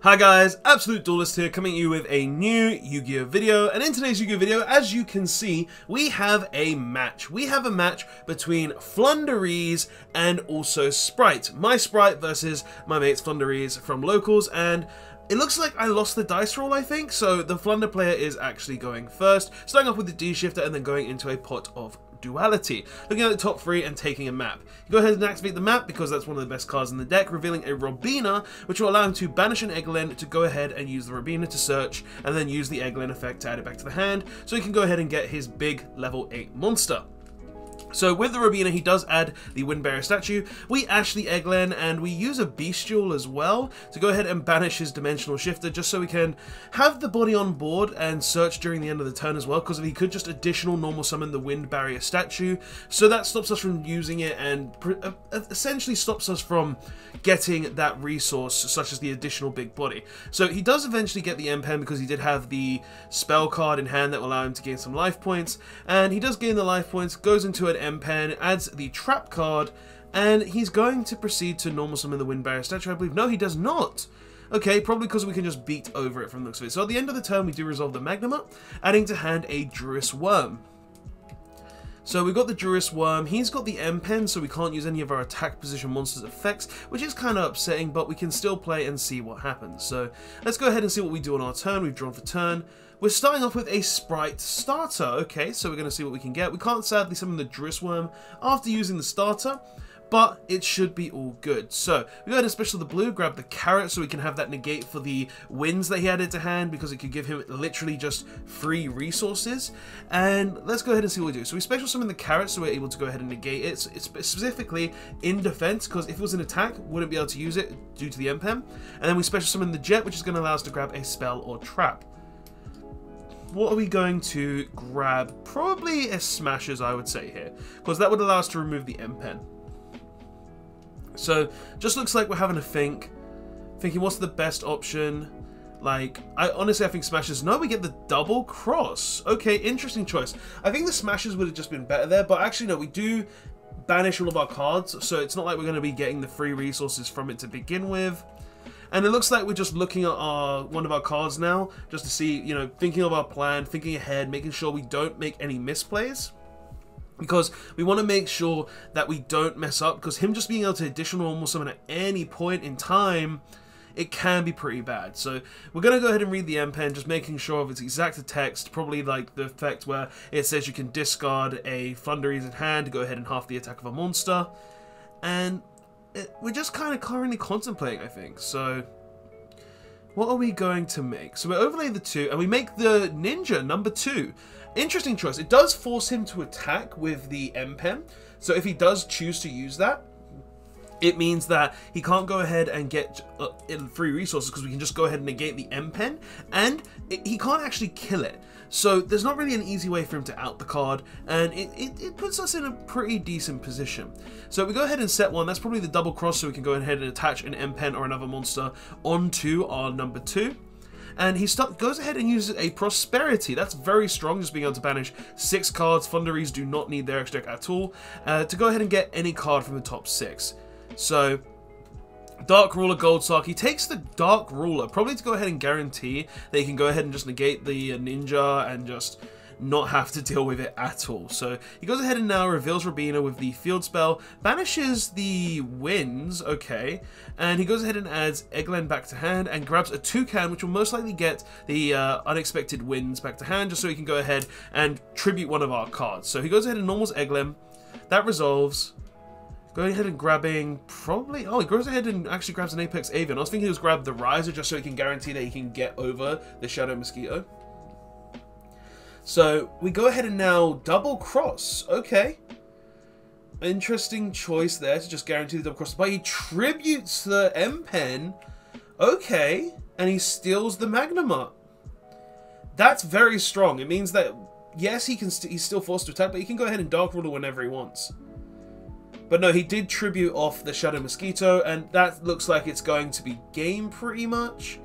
Hi guys, Absolute Duelist here, coming at you with a new Yu-Gi-Oh video, and in today's Yu-Gi-Oh video, as you can see, we have a match. We have a match between Floowandereeze and also Spright. My Spright versus my mate's Floowandereeze from locals, and it looks like I lost the dice roll, I think, so the Flunder player is actually going first, starting off with the D-shifter and then going into a pot of duality, looking at the top three and taking a map. You go ahead and activate the map because that's one of the best cards in the deck, revealing a Robina, which will allow him to banish an Egglin to go ahead and use the Robina to search, and then use the Egglin effect to add it back to the hand, so he can go ahead and get his big level 8 monster. So with the Robina, he does add the Wind Barrier statue. We ash the Egglin, and we use a Bestial as well to go ahead and banish his Dimensional Shifter, just so we can have the body on board and search during the end of the turn as well, because he could just additional normal summon the Wind Barrier statue. So that stops us from using it and essentially stops us from getting that resource, such as the additional big body. So he does eventually get the M-Pen because he did have the spell card in hand that will allow him to gain some life points, and he does gain the life points, goes into an M-Pen, adds the trap card, and he's going to proceed to normal summon the Wind Barrier statue, I believe. No, he does not. Okay, probably because we can just beat over it from the looks of it. So at the end of the turn, we do resolve the Magnuma, adding to hand a Druis Worm. So we've got the Druis Worm, he's got the M-Pen, so we can't use any of our attack position monsters' effects, which is kind of upsetting, but we can still play and see what happens. So let's go ahead and see what we do on our turn. We've drawn for turn. We're starting off with a Spright starter. Okay, so we're going to see what we can get. We can't sadly summon the Druis Worm after using the starter, but it should be all good. So we go ahead and special the blue, grab the carrot so we can have that negate for the winds that he added to hand, because it could give him literally just free resources. And let's go ahead and see what we do. So we special summon the carrot so we're able to go ahead and negate it. It's specifically in defense, because if it was an attack, wouldn't be able to use it due to the M-Pen. And then we special summon the jet, which is going to allow us to grab a spell or trap. What are we going to grab? Probably a Smashers, I would say here, because that would allow us to remove the M-Pen. So just looks like we're having a thinking what's the best option. Like, I think Smashers. No, we get the double cross. Okay, interesting choice. I think the Smashers would have just been better there, but actually no, we do banish all of our cards, so it's not like we're going to be getting the free resources from it to begin with. And it looks like we're just looking at one of our cards now, just to see, you know, thinking of our plan, thinking ahead, making sure we don't make any misplays. Because we want to make sure that we don't mess up, because him just being able to additional normal summon at any point in time, it can be pretty bad. So we're going to go ahead and read the M-Pen, just making sure of its exact text, probably like the effect where it says you can discard a Floowandereeze in hand to go ahead and half the attack of a monster. And we're just kind of currently contemplating, I think. So what are we going to make? So we overlay the 2 and we make the ninja number 2. Interesting choice. It does force him to attack with the M-Pen. So if he does choose to use that, it means that he can't go ahead and get free resources, because we can just go ahead and negate the M-Pen, and he can't actually kill it. So there's not really an easy way for him to out the card, and it puts us in a pretty decent position. So we go ahead and set one. That's probably the double cross, so we can go ahead and attach an M-Pen or another monster onto our number 2. And he goes ahead and uses a Prosperity. That's very strong, just being able to banish 6 cards. Floowandereeze do not need their extra deck at all, to go ahead and get any card from the top 6. So Dark Ruler, Gold Sark. He takes the Dark Ruler, probably to go ahead and guarantee that he can go ahead and just negate the ninja and just not have to deal with it at all. So he goes ahead and now reveals Robina with the field spell, banishes the winds, okay, and he goes ahead and adds Egglin back to hand and grabs a Toucan, which will most likely get the unexpected winds back to hand, just so he can go ahead and tribute one of our cards. So he goes ahead and normals Egglin, that resolves. Going ahead and grabbing probably... Oh, he goes ahead and actually grabs an Apex Avian. I was thinking he was grab the Riser just so he can guarantee that he can get over the Shadow Mosquito. So we go ahead and now double cross. Okay. Interesting choice there to just guarantee the double cross. But he tributes the M-Pen. Okay. And he steals the Magnuma. That's very strong. It means that, yes, he's still forced to attack, but he can go ahead and Dark Ruler whenever he wants. But no, he did tribute off the Shadow Mosquito, and that looks like it's going to be game pretty much.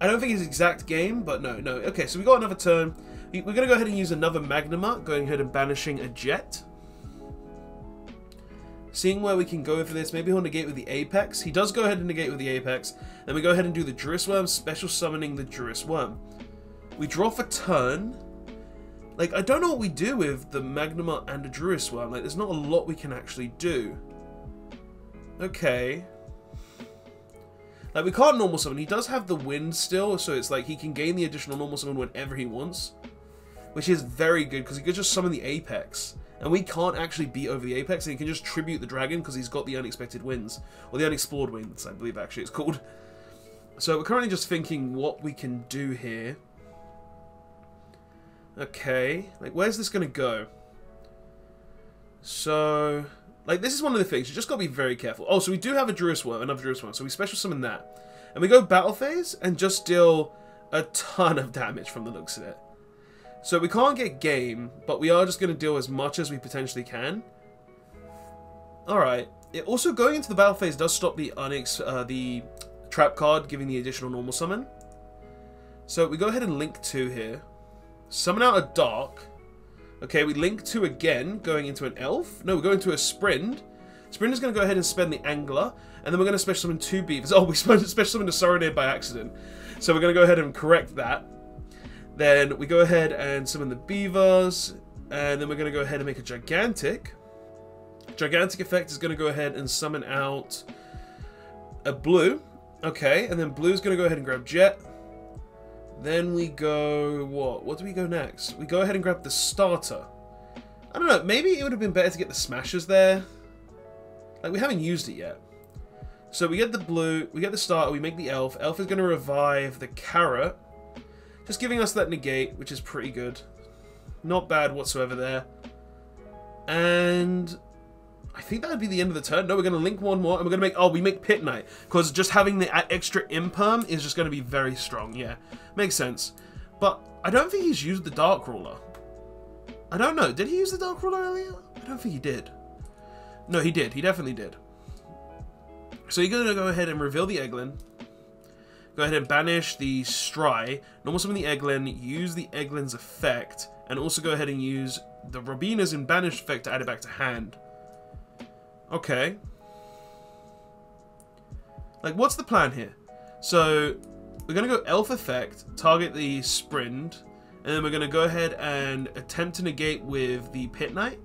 I don't think it's exact game, but no. Okay, so we got another turn. We're going to go ahead and use another Magnuma, going ahead and banishing a Jet. seeing where we can go for this. Maybe he'll negate with the Apex. He does go ahead and negate with the Apex. Then we go ahead and do the Druis Worm, special summoning the Druis Worm. We draw for turn. Like, I don't know what we do with the Magnuma and the Druis Worm. Like, there's not a lot we can actually do. Okay. Like, we can't normal summon. He does have the wind still, so it's like he can gain the additional normal summon whenever he wants. Which is very good, because he could just summon the Apex. And we can't actually beat over the Apex, and he can just tribute the dragon, because he's got the unexpected winds. Or the unexplored winds, I believe actually it's called. So we're currently just thinking what we can do here. Okay, like where's this going to go? So, like this is one of the things, you just got to be very careful. Oh, so we do have a Druis Worm, another Druis Worm, so we special summon that. And we go battle phase, and just deal a ton of damage from the looks of it. So we can't get game, but we are just going to deal as much as we potentially can. Alright. Also, going into the battle phase does stop the trap card giving the additional normal summon. So we go ahead and link 2 here. Summon out a dark. Okay, we link 2 again, going into an elf. No, we're going to a Sprint. Sprint is going to go ahead and spend the Angler. And then we're going to special summon 2 beavers. Oh, we special summoned a Saronir by accident. So we're going to go ahead and correct that. Then we go ahead and summon the beavers, and then we're going to go ahead and make a gigantic. Gigantic effect is going to go ahead and summon out a blue. Okay, and then blue is going to go ahead and grab jet. Then we go, what do we go next? We go ahead and grab the starter. I don't know, maybe it would have been better to get the smashers there. Like, we haven't used it yet. So we get the blue, we get the starter, we make the elf. Elf is going to revive the carrot. Just giving us that negate, which is pretty good. Not bad whatsoever there. And I think that would be the end of the turn. No, we're going to link one more, and we're going to make... Oh, we make Pit Knight. Because just having the extra imperm is just going to be very strong. Yeah, makes sense. But I don't think he's used the Dark Ruler. I don't know. Did he use the Dark Ruler earlier? I don't think he did. No, he did. He definitely did. So you're going to go ahead and reveal the Egglin. Go ahead and banish the Stry, normal summon the Egglin, use the Egglin's effect, and also go ahead and use the Robina's in banished effect to add it back to hand. Okay. Like, what's the plan here? So, we're going to go Elf effect, target the Sprint, and then we're going to go ahead and attempt to negate with the Pit Knight.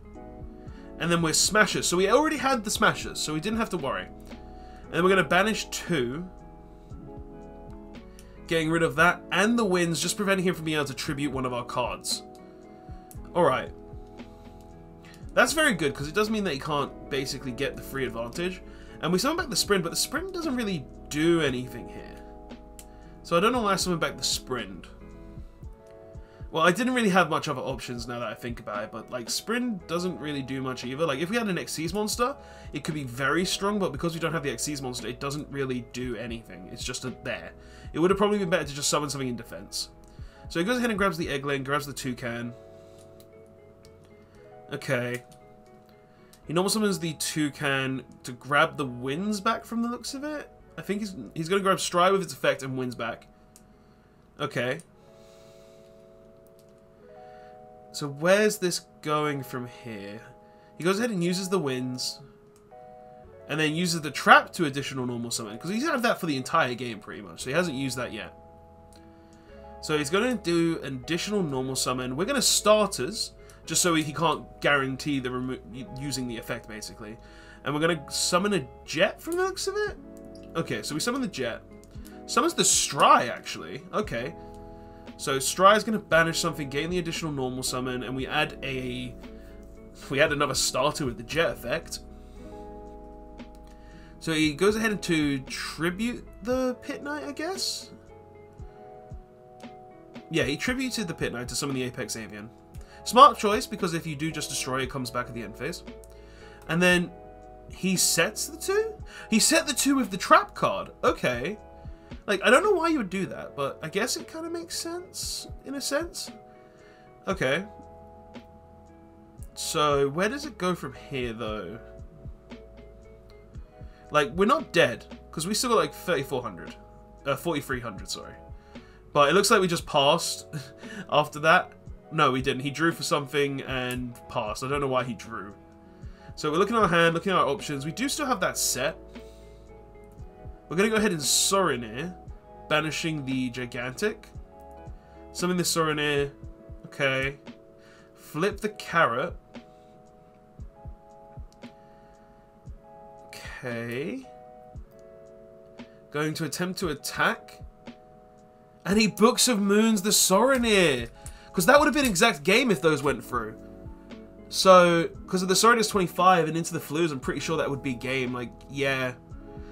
And then we're Smashers. So we already had the Smashers, so we didn't have to worry. And then we're going to banish 2. Getting rid of that, and the winds, just preventing him from being able to tribute one of our cards. Alright. That's very good, because it does mean that he can't basically get the free advantage. And we summon back the Sprint, but the Sprint doesn't really do anything here. So I don't know why I summoned back the Sprint. Well, I didn't really have much other options now that I think about it, but like Sprint doesn't really do much either. Like if we had an Xyz monster, it could be very strong, but because we don't have the Xyz monster, it doesn't really do anything. It's just there. It would have probably been better to just summon something in defense. So he goes ahead and grabs the Egglin, grabs the Toucan. Okay. He normal summons the Toucan to grab the winds back from the looks of it. I think he's going to grab Stry with its effect and winds back. Okay. So where's this going from here? He goes ahead and uses the winds. And then uses the trap to additional normal summon. Because he's had that for the entire game pretty much. So he hasn't used that yet. So he's going to do an additional normal summon. We're going to starters. Just so he can't guarantee the using the effect basically. And we're going to summon a jet from the looks of it. Okay, so we summon the jet. Summons the Stry actually. Okay. So Stry is going to banish something, gain the additional normal summon, and we add another starter with the jet effect. So he goes ahead to tribute the Pit Knight, I guess? Yeah, he tributed the Pit Knight to summon the Apex Avian. Smart choice, because if you do just destroy, it comes back at the end phase. And then he sets the 2? He set the 2 with the trap card. Okay. Like, I don't know why you would do that, but I guess it kind of makes sense, in a sense. Okay. So, where does it go from here, though? Like, we're not dead, because we still got, like, 3,400. 4,300, sorry. But it looks like we just passed after that. No, we didn't. He drew for something and passed. I don't know why he drew. So we're looking at our hand, looking at our options. We do still have that set. We're going to go ahead and Sorinir, banishing the Gigantic. Summon the Sorinir. Okay. Flip the Carrot. Okay. Going to attempt to attack. And he Books of Moons the Sorinir. Because that would have been exact game if those went through. So, because of the Sorinir's 25 and into the Flues, I'm pretty sure that would be game. Like, yeah.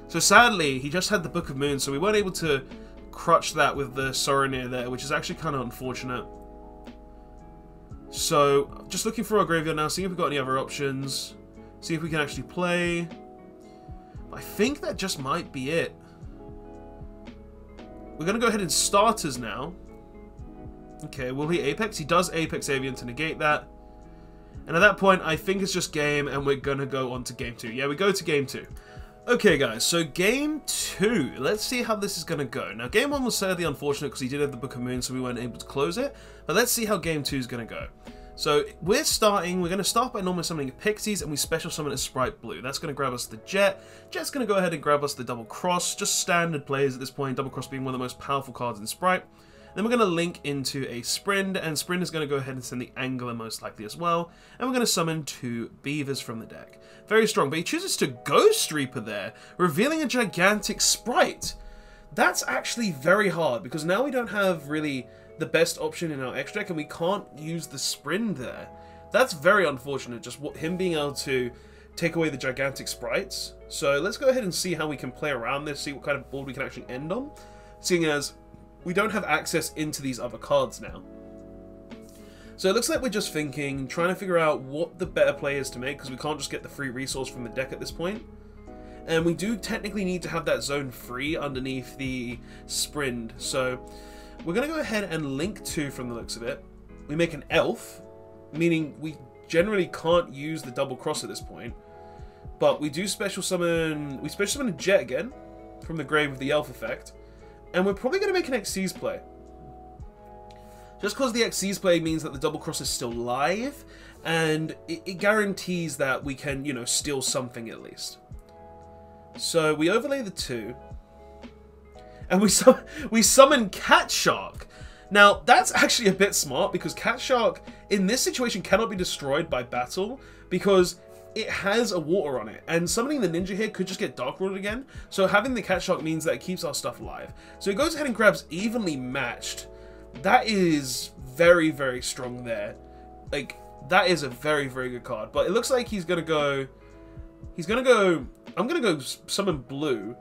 So sadly, he just had the Book of Moons, so we weren't able to crutch that with the Sorinir there, which is actually kind of unfortunate. So, just looking for our graveyard now, seeing if we've got any other options. See if we can actually play. I think that just might be it. We're going to go ahead and starters now. Okay, will he Apex? He does Apex Avian to negate that. And at that point, I think it's just game, and we're going to go on to game 2. Yeah, we go to game 2. Okay, guys, so game 2. Let's see how this is going to go. Now, game 1 was sadly unfortunate because he did have the Book of Moon, so we weren't able to close it. But let's see how game 2 is going to go. So, we're going to start by normally summoning Pixies, and we special summon a Spright Blue. That's going to grab us the Jet. Jet's going to go ahead and grab us the Double Cross. Just standard plays at this point, Double Cross being one of the most powerful cards in Spright. Then we're going to link into a Sprint, and Sprint is going to go ahead and send the Angler most likely as well. And we're going to summon 2 Beavers from the deck. Very strong, but he chooses to Ghost Reaper there, revealing a Gigantic Spright. That's actually very hard, because now we don't have really the best option in our X deck, and we can't use the Sprint there. That's very unfortunate, just him being able to take away the Gigantic Sprites. So let's go ahead and see how we can play around this, see what kind of board we can actually end on, seeing as we don't have access into these other cards now. So it looks like we're just thinking, trying to figure out what the better play is to make, because we can't just get the free resource from the deck at this point. And we do technically need to have that zone free underneath the Sprint. So we're going to go ahead and link 2 from the looks of it. We make an Elf, meaning we generally can't use the Double Cross at this point. But we do special summon a Jet again from the grave with the Elf effect. And we're probably going to make an Xyz play. Just because the Xyz play means that the Double Cross is still live, and it guarantees that we can, you know, steal something at least. So we overlay the 2, and we summon Cat Shark. Now, that's actually a bit smart, because Cat Shark, in this situation, cannot be destroyed by battle, because it has a water on it, and summoning the Ninja here could just get Dark Ruled again, so having the Cat Shark means that it keeps our stuff alive. So he goes ahead and grabs Evenly Matched. That is very, very strong there. Like, that is a very, very good card, but it looks like he's gonna go, I'm gonna go summon Blue,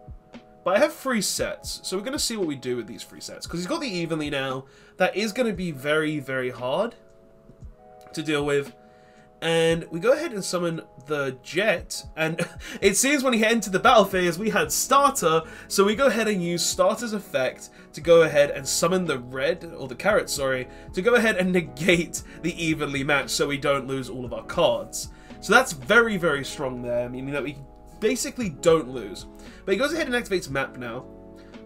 but I have 3 sets, so we're gonna see what we do with these 3 sets, because he's got the Evenly now. That is gonna be very, very hard to deal with. And we go ahead and summon the Jet, and it seems when he entered the battle phase we had Starter, so we go ahead and use Starter's effect to go ahead and summon the red, or the carrot, sorry, to go ahead and negate the Evenly Matched so we don't lose all of our cards. So that's very, very strong there, meaning that we basically don't lose. But he goes ahead and activates Map now.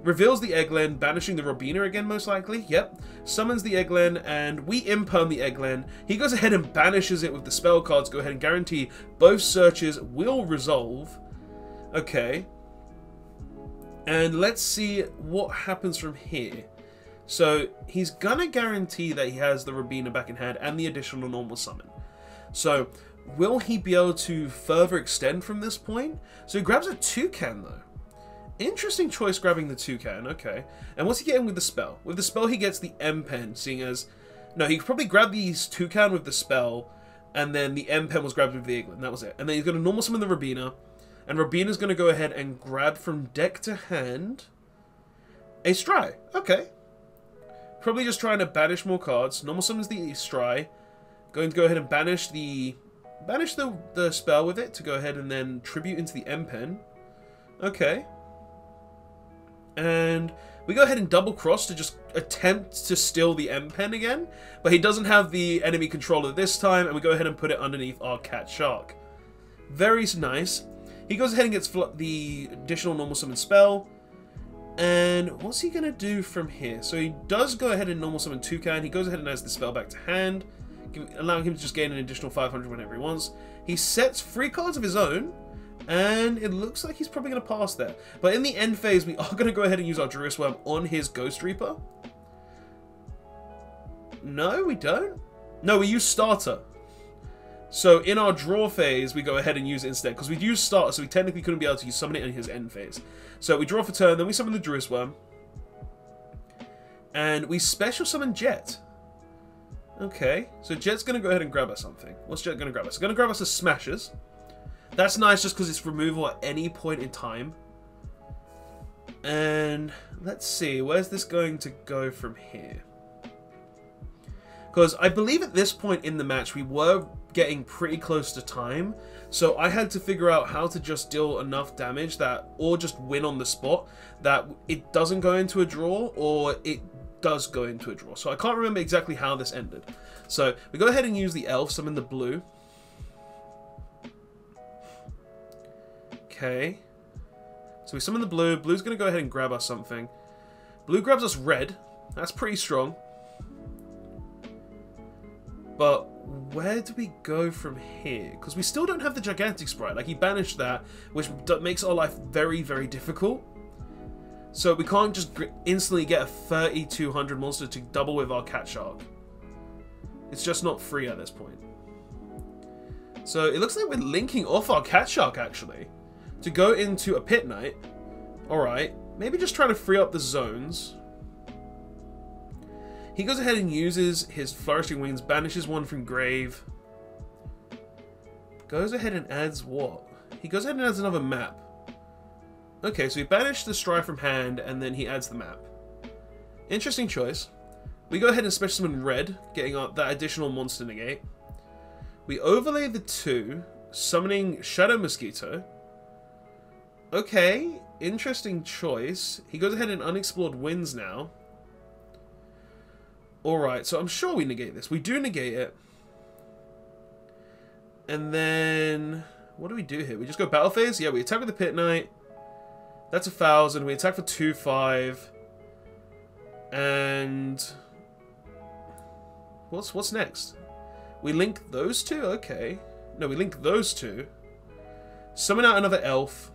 Reveals the Egglen, banishing the Robina again, most likely. Yep. Summons the Egglen, and we imperm the Egglen. He goes ahead and banishes it with the spell cards. Go ahead and guarantee both searches will resolve. Okay. And let's see what happens from here. So, he's gonna guarantee that he has the Robina back in hand and the additional normal summon. So, will he be able to further extend from this point? So he grabs a Toucan, though. Interesting choice grabbing the Toucan, okay. And what's he getting with the spell? With the spell he gets the M-Pen, seeing as... No, he could probably grab these Toucan with the spell, and then the M-Pen was grabbed with the Egglen, that was it. And then he's going to normal summon the Robina, and Robina's going to go ahead and grab from deck to hand a Stry, okay. Probably just trying to banish more cards. Normal summons the Stry, going to go ahead and banish the spell with it, to go ahead and then tribute into the M-Pen, okay. And we go ahead and double cross to just attempt to steal the M-Pen again, but he doesn't have the enemy controller this time, and we go ahead and put it underneath our Cat Shark. Very nice. He goes ahead and gets the additional normal summon spell, and what's he going to do from here? So he does go ahead and normal summon Toucan, he goes ahead and adds the spell back to hand, allowing him to just gain an additional 500 whenever he wants. He sets 3 cards of his own, and it looks like he's probably going to pass there. But in the end phase, we are going to go ahead and use our Druid Worm on his Ghost Reaper. No, we don't. No, we use Starter. So in our draw phase, we go ahead and use it instead, because we'd use Starter, so we technically couldn't be able to summon it in his end phase. So we draw for turn, then we summon the Druid Worm. And we special summon Jet. Okay, so Jet's going to go ahead and grab us something. What's Jet going to grab us? It's going to grab us a Smashers. That's nice just because it's removal at any point in time. And let's see, where's this going to go from here? Because I believe at this point in the match, we were getting pretty close to time. So I had to figure out how to just deal enough damage that, or just win on the spot, that it doesn't go into a draw, or it does go into a draw. So I can't remember exactly how this ended. So we go ahead and use the elf, summon the blue. Okay. So we summon the blue. Blue's going to go ahead and grab us something. Blue grabs us red. That's pretty strong. But where do we go from here? Because we still don't have the gigantic sprite. Like, he banished that, which makes our life very, very difficult. So we can't just instantly get a 3200 monster to double with our cat shark. It's just not free at this point. So it looks like we're linking off our cat shark, actually, to go into a pit knight. Alright, maybe just trying to free up the zones. He goes ahead and uses his Flourishing Wings, banishes one from grave. Goes ahead and adds what? He goes ahead and adds another map. Okay, so he banished the Spright from hand, and then he adds the map. Interesting choice. We go ahead and special summon red, getting that additional monster negate. We overlay the 2, summoning Shadow Mosquito. Okay, interesting choice. He goes ahead and unexplored wins now. Alright, so I'm sure we negate this. We do negate it. And then, what do we do here? We just go battle phase? Yeah, we attack with the Pit Knight. That's 1000. We attack for 2-5. And what's next? We link those two? Okay. No, we link those two. Summon out another elf.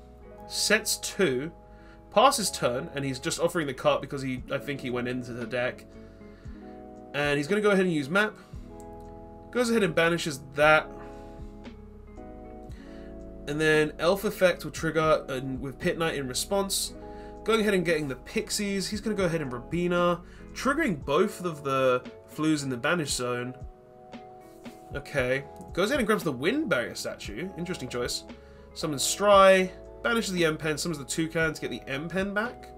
Sets 2. Passes turn, and he's just offering the cut because I think he went into the deck. And he's going to go ahead and use map. Goes ahead and banishes that. And then elf effect will trigger with Pit Knight in response. Going ahead and getting the pixies. He's going to go ahead and Rabina, triggering both of the flues in the banish zone. Okay. Goes ahead and grabs the Wind Barrier statue. Interesting choice. Summons Stry. Banishes the M-Pen. Summons the Toucan to get the M-Pen back.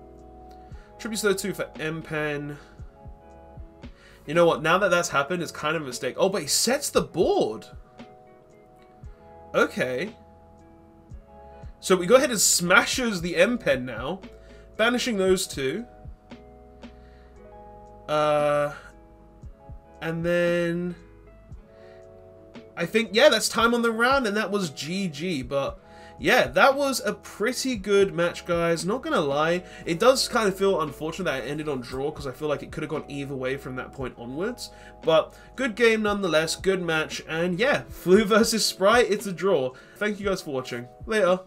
Tributes those 2 for M-Pen. You know what? Now that that's happened, it's kind of a mistake. Oh, but he sets the board. Okay. So we go ahead and smashes the M-Pen now. Banishing those 2. And then I think, yeah, that's time on the round, and that was GG. But yeah, that was a pretty good match, guys. Not gonna lie, it does kind of feel unfortunate that it ended on draw, because I feel like it could have gone either way from that point onwards. But good game nonetheless, good match, and yeah, Flu versus Spright, it's a draw. Thank you guys for watching. Later.